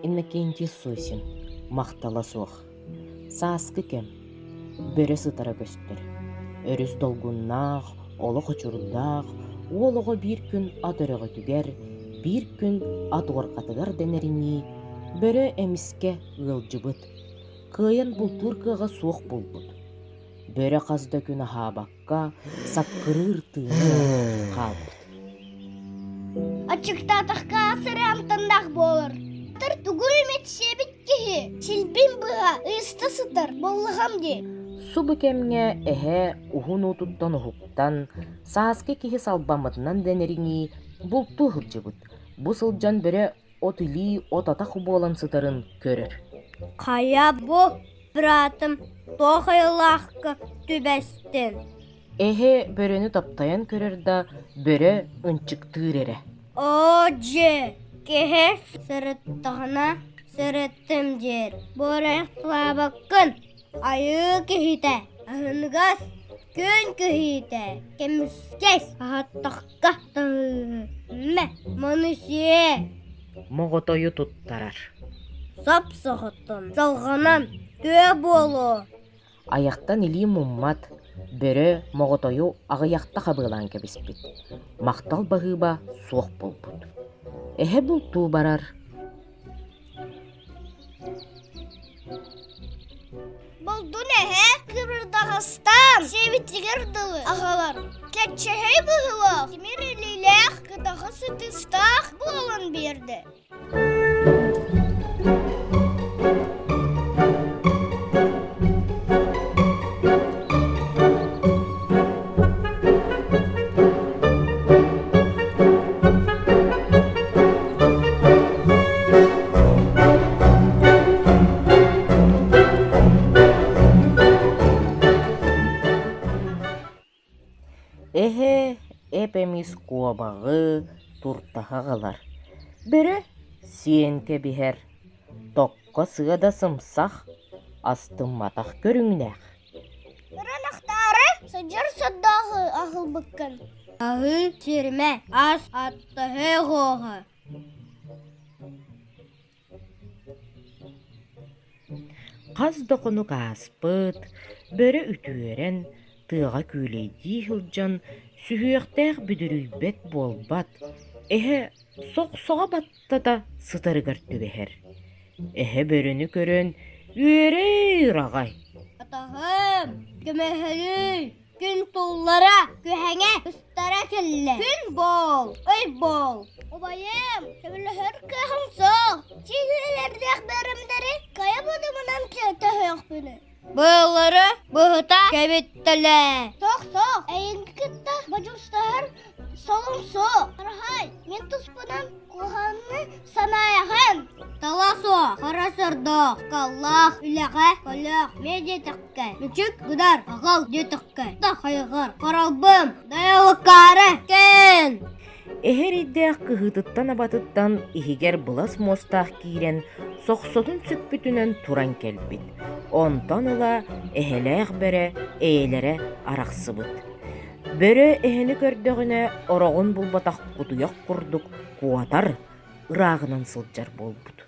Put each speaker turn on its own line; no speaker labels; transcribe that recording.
Иннокентий Сусин, мақтала суох. Сааскы кем, бөрі сытара көстір. Өріс долгуннаах, олық ұчурдаах, олығы бір күн адырығы түгер, бір күн адуарқатыгар денерини, бөрі әміске ғылжыбыт. Кыйын бұлтур кыға суох бұлбыт. Бөрі қазда күн ахабаққа саққырыр тыны қалбыт.
Açıktatыққа асырам тындақ болыр. Тыр түгіл метсебет кеге. Сілбін бұға ұйысты сытыр болығам де.
Субы кемге әхе ухун утуттан ухуктан, сааскы кихи салбамытынан денерини бұлту ғылжыбыт. Бұ сылжан бөрі от или от атақ болан сытырын көрір.
Қая бұ, братым, тоқайлаққы түбәстін.
Эһе бөрөні таптаян көрөр да бөрө ынчыктыыр эре.
Оже, кеге сырыттығына сырыттым дер. Борақлабыққын, айы кехите, ahıngas gün kehite, kemiskes ahаттаққа тыңме, манусе.
Моғотойу туттарар.
Сап сағыттын, салғанан тө болу.
Аяқтан или муммат, бөрө моғотойу ағыяқта қабылан кебіспет. Мақтал бағыба суық болбуд. Эһе бұлту барар.
Болду неhe? Кыбырдағыстан севитігер дылы ағалар. Кәтчәхей бұғылық. Демер елейләқ кыдағы сүтістақ болын берді.
Эһе эпемис куабағы туртаға қалар. Бөрі сиенке бихер. Тоққа сыгада сымсақ, астым матақ көріңнәқ.
Біранақтары сыджыр саддағы ағыл бұққын. Ағы терме ас аттығы ғоғы.
Қаз доқыны қаспыт, бөрі үтуерен, тыға күлейді хылжан, сүйіқтәқ бүдірүйбет болбат. Эһе соқ-соға баттата сытарығар түбәхер. Эһе бөріні көрін, үйерей рағай.
Атағым, көмәхәлі, күн тұллара, көхәңе, үстара кәлі. Күн бол, өй бол. Обайым, сөбіліхір көхің соқ. Тегілерді әқбәрімдері, қая бұдымынан кәті хөйіқ бүні. Бұғылары бұғыта кәбеттілі. Соқ, әйінгі күтті бәжімстағыр солым соқ. Қарағай, мен тұспынан қоғанны санаяғын. Тала соқ, қарасырдық, қаллақ, үләғі, қалақ, меде тәқкі. Мүчік ғыдар, ағал де тәқкі. Да қайғыр, қаралбым, дайылыққары, кен.
Эһер иддәқ кыһытыттан абатыттан иһигер былас мостақ киирен соқсотун сүппүтүнөн туран келбит. Онтон ыла эһэлээх бөрө эйелере арахсыбыт. Бөрө эһени көрдөгүнө ороҕун булбатах кутуяк курдук куатар ыраагынан сылдьар болбут.